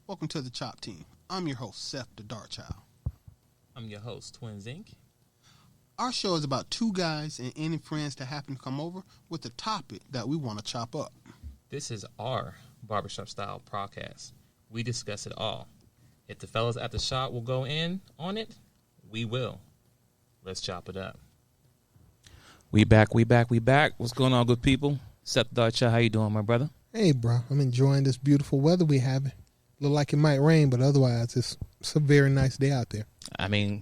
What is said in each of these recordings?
Welcome to the DaChop Team. I'm your host, Seth the Dark Child. I'm your host, Twins Inc. Our show is about two guys and any friends that happen to come over with a topic that we want to chop up. This is our Barbershop style podcast. We discuss it all. If the fellas at the shop will go in on it, we will. Let's chop it up. We back. What's going on, good people? Seth the Dark Child, how you doing, my brother? Hey, bro. I'm enjoying this beautiful weather we have. Look like it might rain, but otherwise it's a very nice day out there. I mean,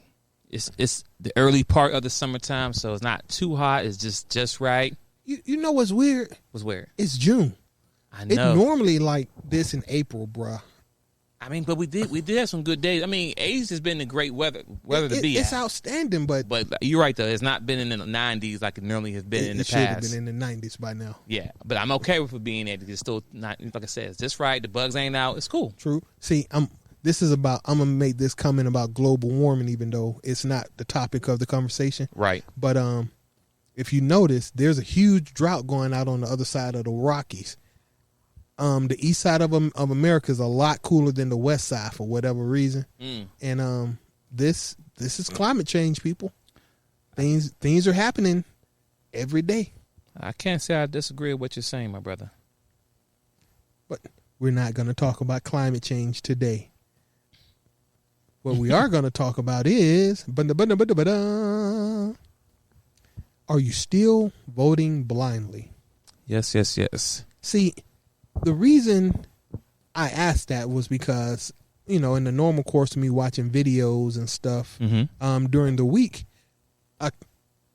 it's the early part of the summertime, so it's not too hot. It's just right. You know what's weird? What's weird? It's June. I know. It's normally like this in April, bruh. I mean, but we did have some good days. I mean, 80s has been the great weather to be It's at. outstanding, but you're right, though. It's not been in the 90s like it normally has been in the past. It should have been in the 90s by now. Yeah, but I'm okay with it being there. It's still not, like I said, it's just right. The bugs ain't out. It's cool. True. See, I'm going to make this comment about global warming, even though it's not the topic of the conversation. Right. But if you notice, there's a huge drought going out on the other side of the Rockies. The east side of America is a lot cooler than the west side for whatever reason. And this is climate change, people. Things are happening every day. I can't say I disagree with what you're saying, my brother. But we're not going to talk about climate change today. What we are going to talk about is, are you still voting blindly? Yes. See, the reason I asked that was because, in the normal course of me watching videos and stuff during the week,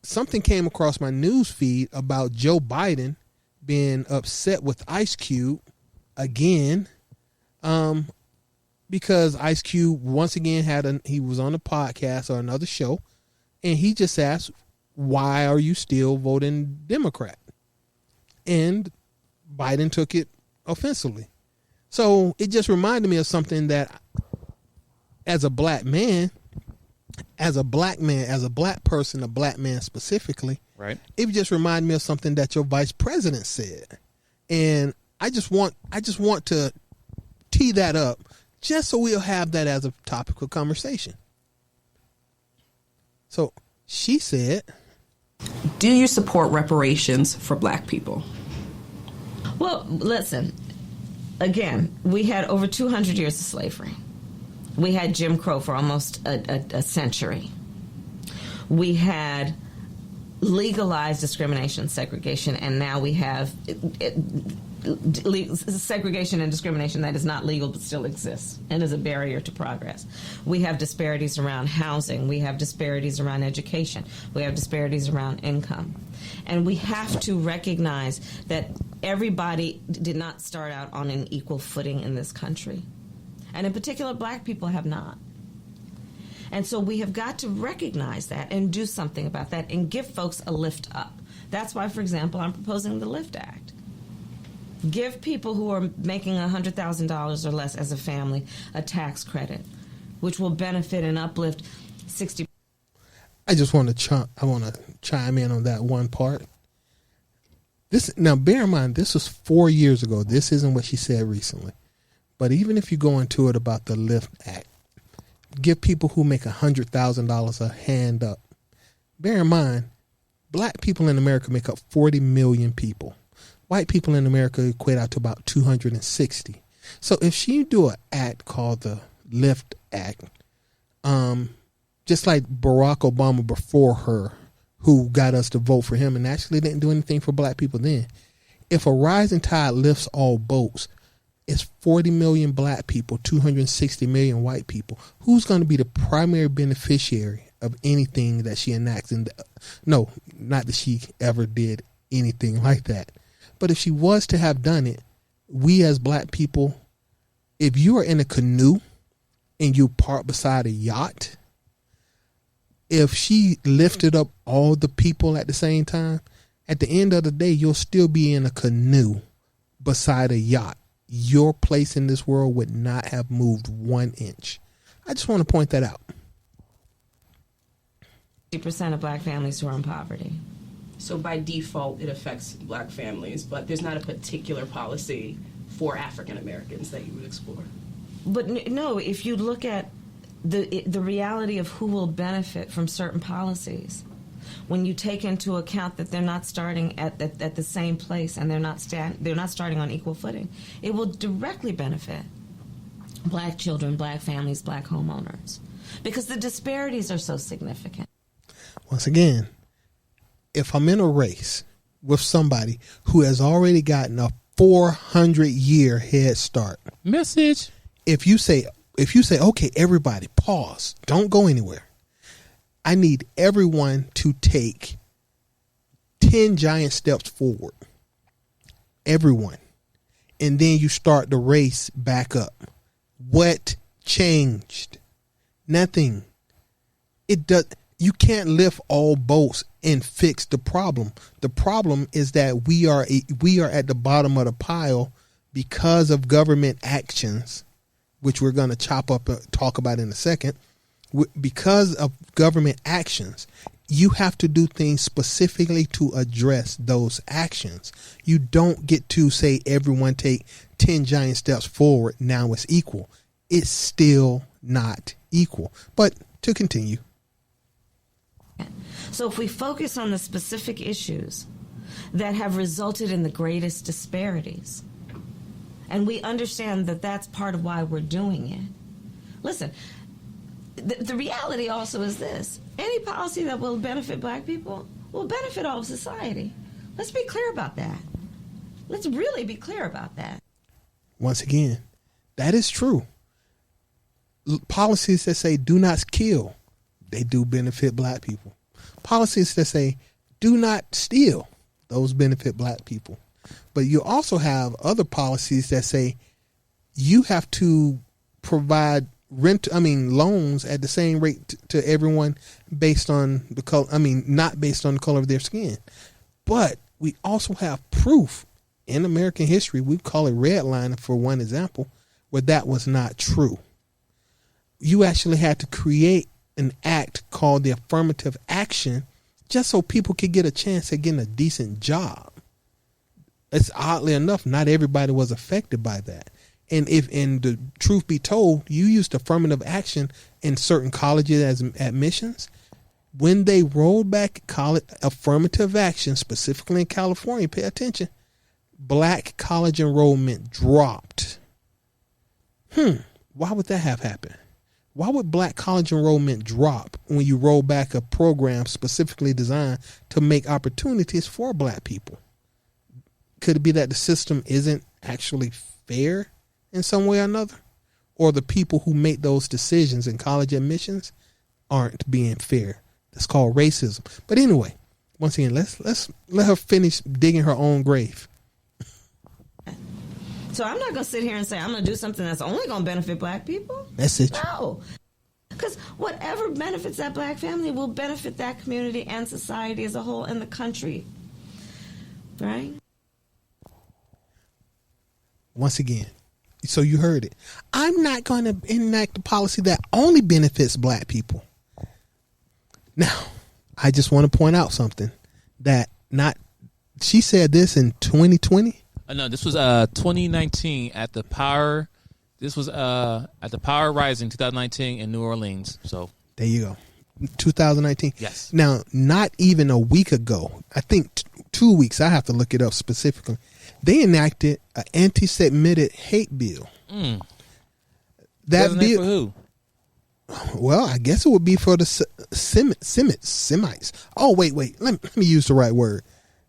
something came across my news feed about Joe Biden being upset with Ice Cube again, because Ice Cube once again he was on a podcast or another show, and he just asked, "Why are you still voting Democrat?" And Biden took it offensively. So it just reminded me of something that as a black man, as a black person, a black man specifically, right? It just reminded me of something that your vice president said. And I just want to tee that up just so we'll have that as a topic of conversation. So she said, do you support reparations for black people? Well, listen, again, we had over 200 years of slavery. We had Jim Crow for almost a century. We had legalized discrimination, segregation, and now we have segregation and discrimination that is not legal but still exists and is a barrier to progress. We have disparities around housing. We have disparities around education. We have disparities around income. And we have to recognize that everybody did not start out on an equal footing in this country. And in particular, black people have not. And so we have got to recognize that and do something about that and give folks a lift up. That's why, for example, I'm proposing the LIFT Act. Give people who are making $100,000 or less as a family a tax credit, which will benefit and uplift 60%. I want to chime in on that one part. Now, bear in mind, this was 4 years ago. This isn't what she said recently. But even if you go into it about the LIFT Act, give people who make $100,000 a hand up. Bear in mind, black people in America make up 40 million people. White people in America equate out to about 260. So if she do an act called the LIFT Act, just like Barack Obama before her, who got us to vote for him and actually didn't do anything for black people then. If a rising tide lifts all boats, it's 40 million black people, 260 million white people. Who's going to be the primary beneficiary of anything that she enacts? No, not that she ever did anything like that. But if she was to have done it, we as black people, if you are in a canoe and you park beside a yacht, if she lifted up all the people at the same time, at the end of the day, you'll still be in a canoe beside a yacht. Your place in this world would not have moved 1 inch. I just want to point that out. 50% of black families who are in poverty. So by default, it affects black families, but there's not a particular policy for African Americans that you would explore. no, if you look at the reality of who will benefit from certain policies, when you take into account that they're not starting at the same place and they're not starting on equal footing, it will directly benefit black children, black families, black homeowners, because the disparities are so significant. Once again, if I'm in a race with somebody who has already gotten a 400-year head start, Message. if you say, okay, everybody pause, don't go anywhere. I need everyone to take 10 giant steps forward. Everyone. And then you start the race back up. What changed? Nothing. You can't lift all boats and fix the problem. The problem is that we are at the bottom of the pile because of government actions, which we're going to chop up and talk about in a second. Because of government actions, you have to do things specifically to address those actions. You don't get to say everyone take 10 giant steps forward. Now it's equal. It's still not equal. But to continue. So if we focus on the specific issues that have resulted in the greatest disparities, and we understand that that's part of why we're doing it. Listen, the reality also is this. Any policy that will benefit black people will benefit all of society. Let's be clear about that. Let's really be clear about that. Once again, that is true. Policies that say do not kill, they do benefit black people. Policies that say do not steal, those benefit black people. But you also have other policies that say you have to provide loans at the same rate to everyone based on the color. Not based on the color of their skin. But we also have proof in American history. We call it redlining for one example, where that was not true. You actually had to create an act called the affirmative action just so people could get a chance at getting a decent job. It's oddly enough, not everybody was affected by that. And the truth be told, you used affirmative action in certain colleges as admissions. When they rolled back college affirmative action, specifically in California, pay attention, black college enrollment dropped. Why would that have happened? Why would black college enrollment drop when you roll back a program specifically designed to make opportunities for black people? Could it be that the system isn't actually fair in some way or another? Or the people who make those decisions in college admissions aren't being fair? That's called racism. But anyway, once again, let's let her finish digging her own grave. So I'm not going to sit here and say I'm going to do something that's only going to benefit black people. Message. No. Because whatever benefits that black family will benefit that community and society as a whole and the country. Right? Once again, so you heard it. I'm not going to enact a policy that only benefits black people. Now, I just want to point out something that she said this in 2020. No, this was 2019 at the Power. This was at the Power Rising 2019 in New Orleans. So there you go, 2019. Yes. Now, not even a week ago, I think 2 weeks. I have to look it up specifically. They enacted an anti-Semitic hate bill. That bill for who? Well, I guess it would be for the Semites. Oh, wait. Let me use the right word.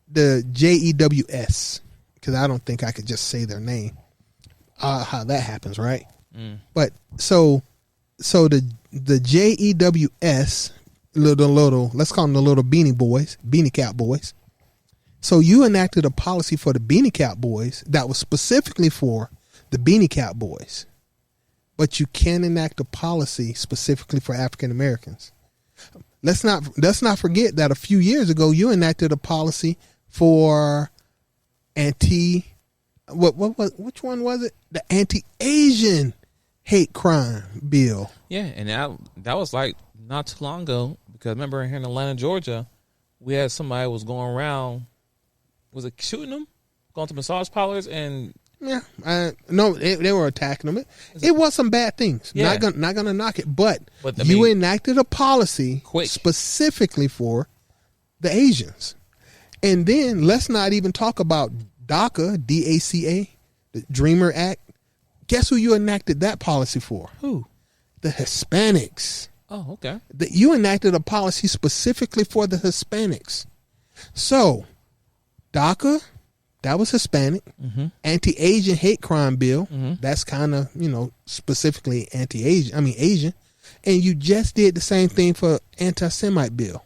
The JEWS. Because I don't think I could just say their name. How that happens, right? But so the JEWS, little, let's call them the little beanie cap boys. So you enacted a policy for the beanie cap boys that was specifically for the beanie cap boys, but you can't enact a policy specifically for African Americans. Let's not forget that a few years ago you enacted a policy for which one was it? The anti-Asian hate crime bill. Yeah, and that was like not too long ago, because remember here in Atlanta, Georgia, we had somebody was going around, was it shooting them, going to massage parlors and Yeah, no, they were attacking them. It was some bad things. Yeah. Not gonna knock it, but I you mean, enacted a policy quick. specifically for the Asians, and then let's not even talk about DACA, DACA, the Dreamer Act. Guess who you enacted that policy for? Who? The Hispanics. Oh, okay. You enacted a policy specifically for the Hispanics. So, DACA, that was Hispanic. Mm-hmm. Anti-Asian hate crime bill, Mm-hmm. that's kind of, specifically Asian. And you just did the same thing for anti-Semite bill.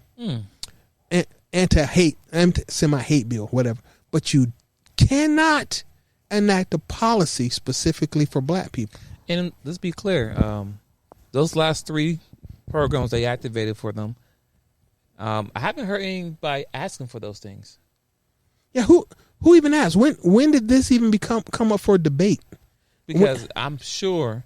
Anti-Semite hate bill, whatever. But you cannot enact a policy specifically for black people. And let's be clear, those last 3 programs they activated for them, I haven't heard anybody asking for those things. Yeah, who even asked? When did this even come up for debate? Because I'm sure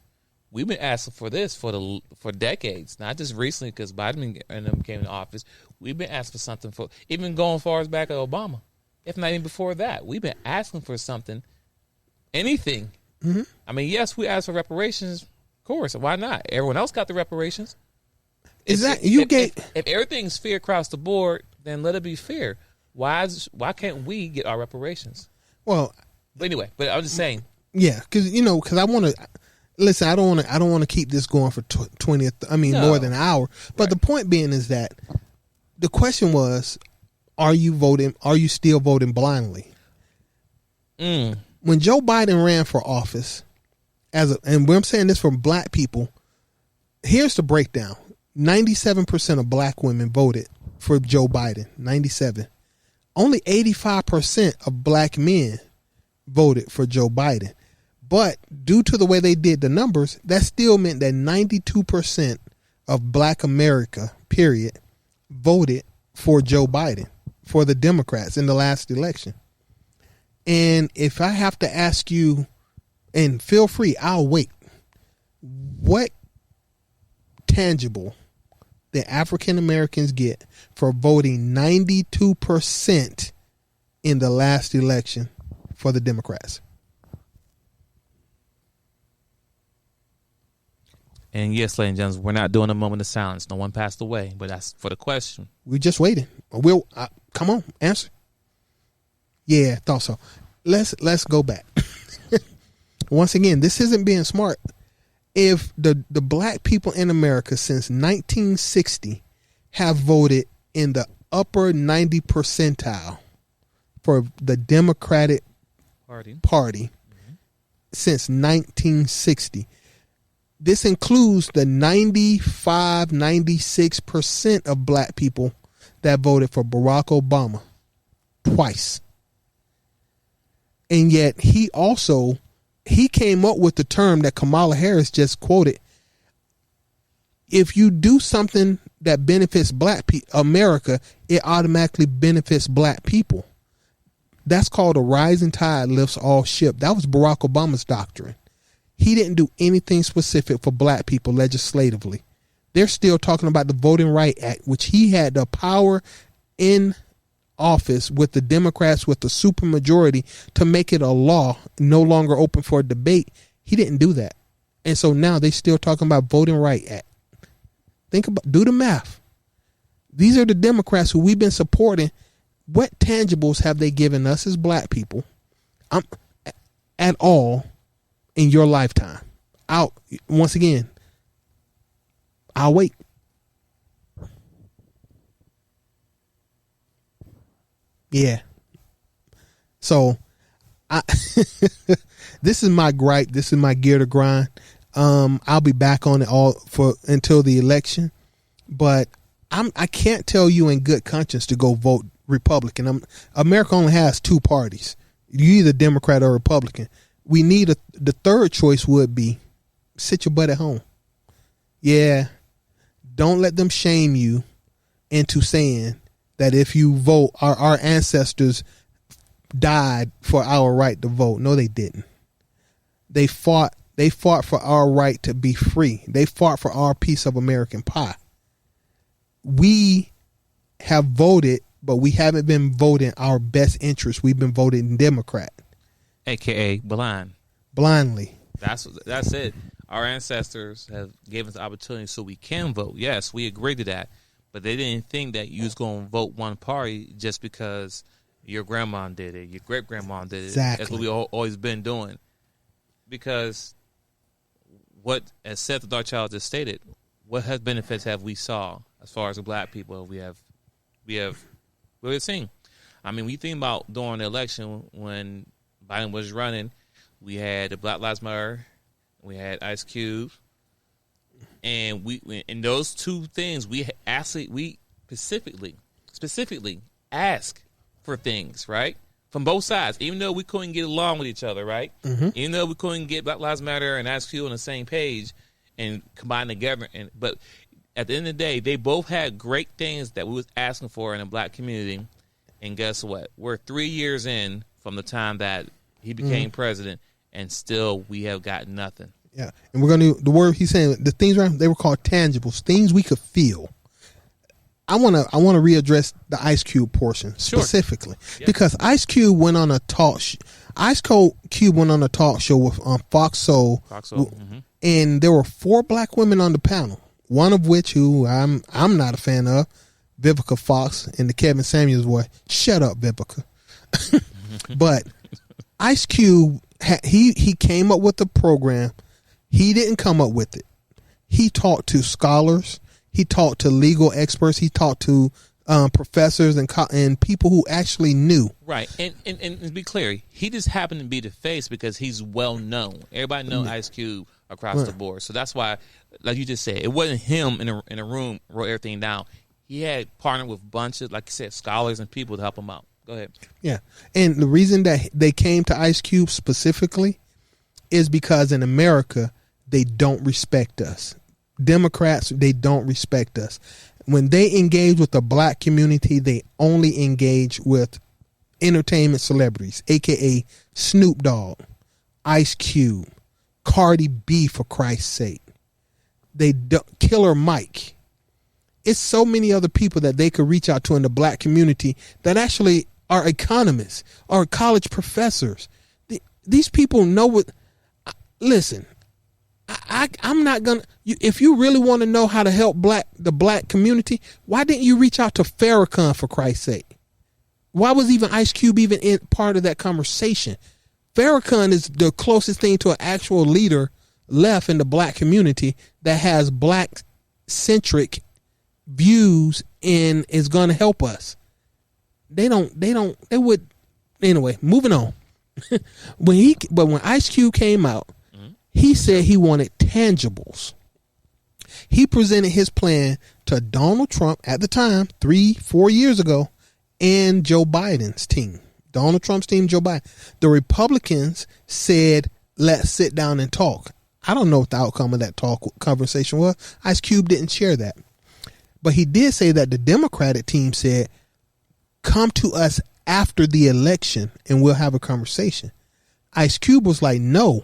we've been asking for this for decades, not just recently because Biden and them came into office. We've been asking for something for even going far as back at Obama, if not even before that. We've been asking for something, anything. Mm-hmm. I mean, yes, we asked for reparations, of course. Why not? Everyone else got the reparations. If everything's fair across the board, then let it be fair. Why can't we get our reparations? Well, but anyway, I'm just saying. Yeah, because I want to listen. I don't want to keep this going for 20. More than an hour. But the point being is that the question was, are you voting? Are you still voting blindly? When Joe Biden ran for office, and when I'm saying this for black people, here's the breakdown: 97% of black women voted for Joe Biden. 97. Only 85% of black men voted for Joe Biden. But due to the way they did the numbers, that still meant that 92% of black America, period, voted for Joe Biden, for the Democrats in the last election. And if I have to ask you, and feel free, I'll wait, what tangible that African Americans get for voting 92% in the last election for the Democrats? And yes, ladies and gentlemen, we're not doing a moment of silence. No one passed away, but that's for the question. We're just waiting. Come on, answer. Yeah, thought so. Let's go back. Once again, this isn't being smart. If the black people in America since 1960 have voted in the upper 90 percentile for the Democratic Party since 1960, this includes the 95, 96% of black people that voted for Barack Obama twice. And yet he came up with the term that Kamala Harris just quoted. If you do something that benefits America, it automatically benefits black people. That's called a rising tide lifts all ship. That was Barack Obama's doctrine. He didn't do anything specific for black people legislatively. They're still talking about the Voting Rights Act, which he had the power in office with the Democrats with the supermajority to make it a law, no longer open for debate. He didn't do that. And so now they still talking about Voting Rights Act. Do the math. These are the Democrats who we've been supporting. What tangibles have they given us as black people at all in your lifetime? Once again, I'll wait. Yeah. So this is my gripe. This is my gear to grind. I'll be back on it until the election, but I can't tell you in good conscience to go vote Republican. America only has 2 parties. You either Democrat or Republican. We need the third choice would be sit your butt at home. Yeah. Don't let them shame you into saying that if you vote, our ancestors died for our right to vote. No, they didn't. They fought for our right to be free. They fought for our piece of American pie. We have voted, but we haven't been voting our best interest. We've been voting Democrat. AKA blind. blindly. That's it. Our ancestors have given us the opportunity so we can vote. Yes, we agree to that. But they didn't think that you was going to vote one party just because your grandma did it, your great-grandma did it. Exactly. That's what we always been doing. Because what, as Seth the Dark Child just stated, what has benefits have we saw as far as the black people we have seen? I mean, we think about during the election when Biden was running, we had the Black Lives Matter, we had Ice Cube, and we in those two things we specifically ask for things, right? From both sides, even though we couldn't get along with each other, right? Mm-hmm. Even though we couldn't get Black Lives Matter and Ice Cube on the same page and combine together, but at the end of the day, they both had great things that we was asking for in the black community. And guess what? We're 3 years in from the time that he became president, and still we have got nothing. Yeah, and we're going to the word he's saying. The things they were called tangibles, things we could feel. I want to readdress the Ice Cube portion specifically because Ice Cube went on a talk. Cube went on a talk show with Fox Soul, and there were 4 black women on the panel. One of which who I'm not a fan of, Vivica Fox and the Kevin Samuels voice. Shut up, Vivica. But Ice Cube, he came up with the program. He didn't come up with it. He talked to scholars. He talked to legal experts. He talked to professors and people who actually knew. Right, and to be clear, he just happened to be the face because he's well known. Everybody knows Ice Cube across the board. So that's why, like you just said, it wasn't him in a room wrote everything down. He had partnered with a bunch of, like you said, scholars and people to help him out. Go ahead. Yeah, and the reason that they came to Ice Cube specifically is because in America they don't respect us. Democrats, they don't respect us. When they engage with the black community, they only engage with entertainment celebrities, aka Snoop Dogg, Ice Cube, Cardi B, for Christ's sake. Killer Mike. It's so many other people that they could reach out to in the black community that actually are economists, are college professors. These people know what. Listen, I'm not gonna. If you really want to know how to help the black community, why didn't you reach out to Farrakhan, for Christ's sake? Why was even Ice Cube even in part of that conversation? Farrakhan is the closest thing to an actual leader left in the black community that has black centric views and is going to help us. They would. Anyway, moving on. When Ice Cube came out, he said he wanted tangibles. He presented his plan to Donald Trump at the time, 3-4 years ago, and Joe Biden's team. Donald Trump's team, Joe Biden. The Republicans said, let's sit down and talk. I don't know what the outcome of that conversation was. Ice Cube didn't share that. But he did say that the Democratic team said, come to us after the election and we'll have a conversation. Ice Cube was like, no,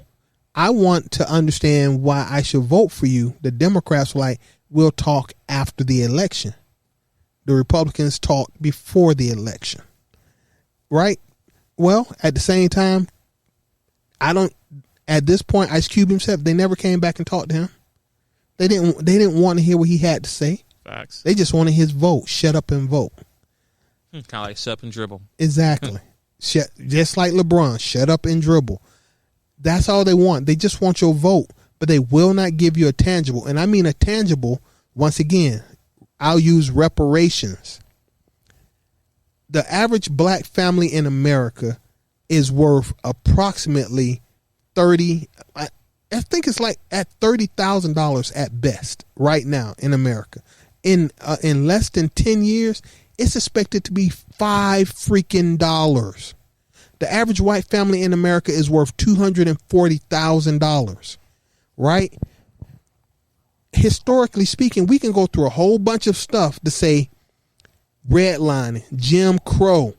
I want to understand why I should vote for you. The Democrats were like, we'll talk after the election. The Republicans talked before the election. Right? Well, at the same time, at this point, Ice Cube himself, they never came back and talked to him. They didn't want to hear what he had to say. Facts. They just wanted his vote. Shut up and vote. Kind of like shut up and dribble. Exactly. Just like LeBron, shut up and dribble. That's all they want. They just want your vote, but they will not give you a tangible. And I mean a tangible, once again, I'll use reparations. The average black family in America is worth approximately I think it's like at $30,000 at best right now in America. In less than 10 years, it's expected to be $5 The average white family in America is worth $240,000, right? Historically speaking, we can go through a whole bunch of stuff to say redlining, Jim Crow,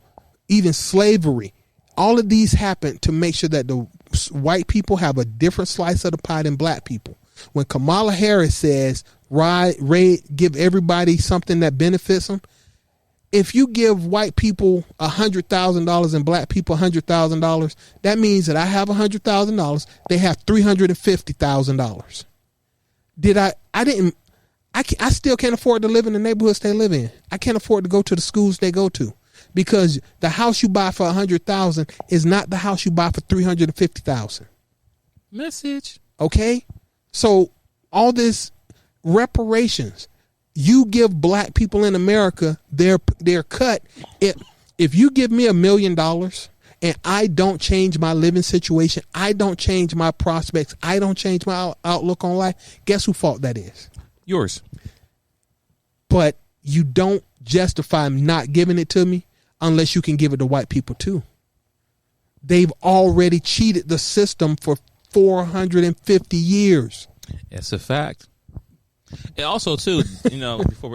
even slavery. All of these happen to make sure that the white people have a different slice of the pie than black people. When Kamala Harris says, give everybody something that benefits them, if you give white people $100,000 and black people $100,000, that means that I have $100,000. They have $350,000. I still can't afford to live in the neighborhoods they live in. I can't afford to go to the schools they go to, because the house you buy for $100,000 is not the house you buy for $350,000. Message. Okay, so all this reparations, you give black people in America their cut. If you give me $1 million and I don't change my living situation, I don't change my prospects, I don't change my outlook on life, guess whose fault that is? Yours. But you don't justify not giving it to me unless you can give it to white people too. They've already cheated the system for 450 years. It's a fact. And also, too, before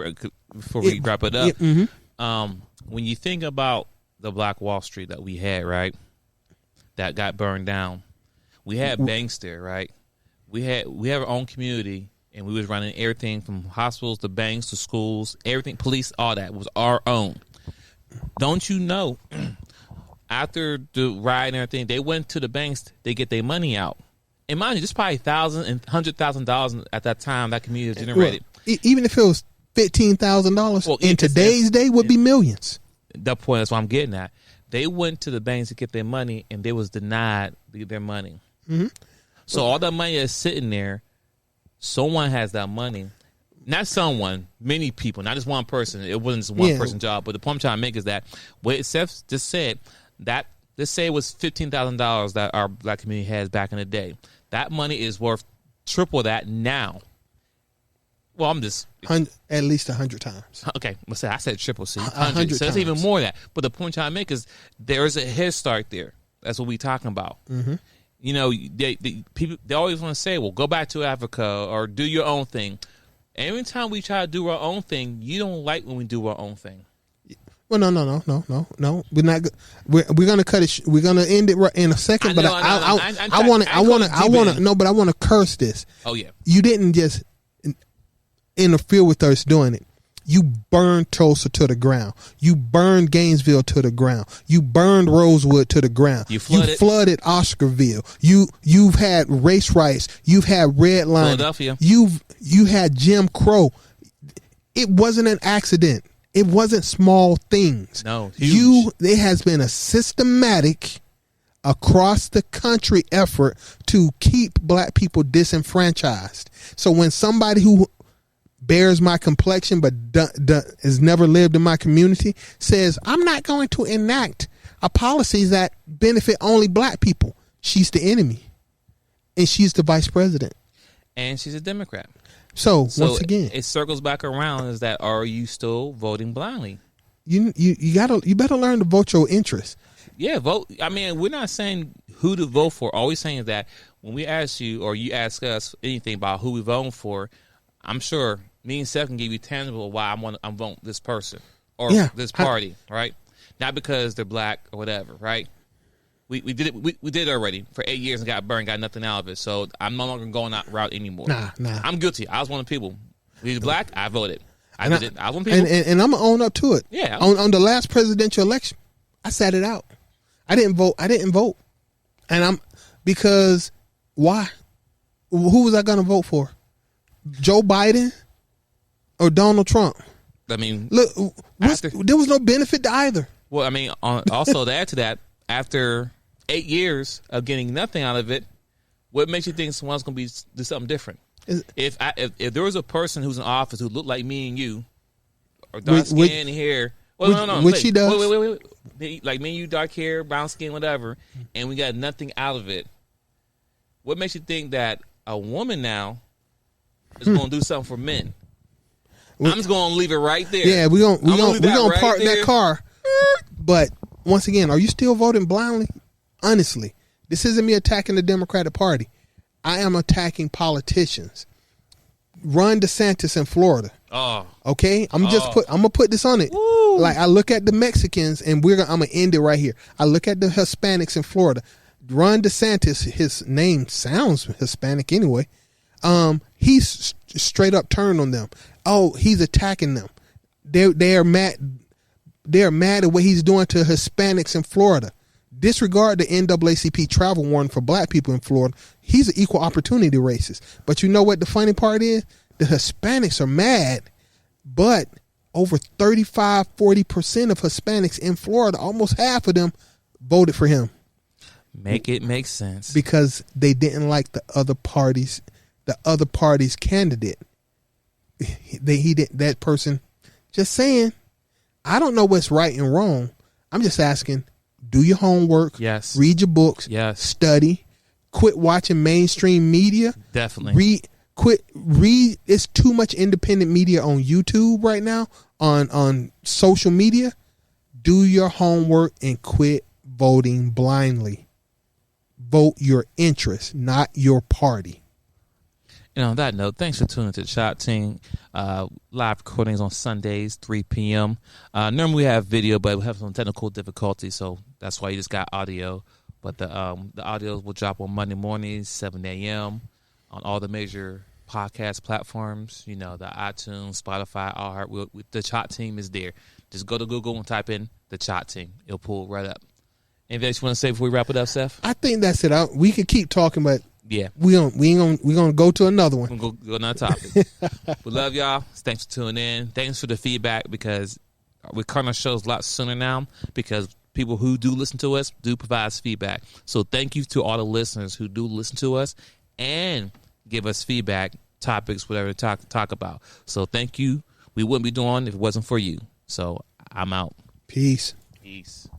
we wrap it up, when you think about the Black Wall Street that we had, right, that got burned down, we had banks there, right? We have our own community, and we was running everything from hospitals to banks to schools, everything, police, all that was our own. Don't you know? After the riot and everything, they went to the banks. They get their money out. And mind you, this probably $1,000 and $100,000 at that time that community was generated. Well, even if it was $15,000 in today's day, would be millions. That point is what I'm getting at. They went to the banks to get their money, and they was denied their money. Mm-hmm. So all that money is sitting there. Someone has that money. Not someone, many people, not just one person. It wasn't just one person job. But the point I'm trying to make is that what Seth just said, that let's say it was $15,000 that our black community has back in the day. That money is worth triple that now. Well, I'm just at least 100 times. Okay, let's say I said triple C, 100. So that's even more than that. But the point I'm trying to make is there's a head start there. That's what we're talking about. Mm-hmm. People they always want to say, "Well, go back to Africa or do your own thing." Every time we try to do our own thing, you don't like when we do our own thing. Well, no. We're not. We're gonna cut it. We're gonna end it right in a second. But I want to curse this. Oh yeah. You didn't just interfere with us doing it. You burned Tulsa to the ground. You burned Gainesville to the ground. You burned Rosewood to the ground. You flooded Oscarville. You've had race riots. You've had redlining. Philadelphia. You had Jim Crow. It wasn't an accident. It wasn't small things. No, huge. There has been a systematic across the country effort to keep black people disenfranchised. So when somebody who bears my complexion but has never lived in my community says, I'm not going to enact a policy that benefit only black people, she's the enemy. And she's the vice president. And she's a Democrat. So once again, it circles back around is that, are you still voting blindly? You better learn to vote your interest. Yeah, vote. I mean, we're not saying who to vote for. All we're saying is that when we ask you or you ask us anything about who we voting for, I'm sure me and Seth can give you tangible why I'm voting this person or this party, right? Not because they're black or whatever, right? We did it. We did it already for 8 years and got burned, got nothing out of it. So I'm no longer going that route anymore. Nah. I'm guilty. I was one of the people. He's black. I voted. I did it. I was one of the people. And I'm gonna own up to it. Yeah. On the last presidential election, I sat it out. I didn't vote. And because why? Who was I gonna vote for? Joe Biden or Donald Trump? I mean, look, there was no benefit to either. Well, I mean, also to add to that, after 8 years of getting nothing out of it, what makes you think someone's going to do something different? If there was a person who's in office who looked like me and you, or dark skin and hair, which he does, wait, like me and you, dark hair, brown skin, whatever, and we got nothing out of it, what makes you think that a woman now is going to do something for men? I'm just going to leave it right there. Yeah, we're gonna park that car. But once again, are you still voting blindly? Honestly, this isn't me attacking the Democratic Party. I am attacking politicians. Ron DeSantis in Florida. Oh, okay. I'm gonna put this on it. Woo. Like I look at the Mexicans, and I'm gonna end it right here. I look at the Hispanics in Florida. Ron DeSantis, his name sounds Hispanic anyway. He's straight up turned on them. Oh, he's attacking them. They're mad. they're mad at what he's doing to Hispanics in Florida. Disregard the NAACP travel warning for black people in Florida. He's an equal opportunity racist. But you know what the funny part is? The Hispanics are mad, but over 40% of Hispanics in Florida, almost half of them, voted for him. Make it make sense. Because they didn't like the other party's candidate. That person. Just saying, I don't know what's right and wrong. I'm just asking, do your homework. Yes. Read your books. Yes. Study. Quit watching mainstream media. Definitely. Read. It's too much independent media on YouTube right now, on social media. Do your homework and quit voting blindly. Vote your interest, not your party. And on that note, thanks for tuning to the DaChop Team. Live recordings on Sundays, 3 p.m. Normally we have video, but we have some technical difficulties, so that's why you just got audio. But the audio will drop on Monday mornings, 7 a.m. on all the major podcast platforms. You know, the iTunes, Spotify, iHeart. The DaChop Team is there. Just go to Google and type in the DaChop Team. It'll pull right up. Anything else you want to say before we wrap it up, Seth? I think that's it. We could keep talking, but yeah, we're gonna go to another one. We're gonna go another topic. We love y'all. Thanks for tuning in. Thanks for the feedback, because we're cutting our shows a lot sooner now because people who do listen to us do provide us feedback. So thank you to all the listeners who do listen to us and give us feedback, topics, whatever to talk about. So thank you. We wouldn't be doing it if it wasn't for you. So I'm out. Peace. Peace.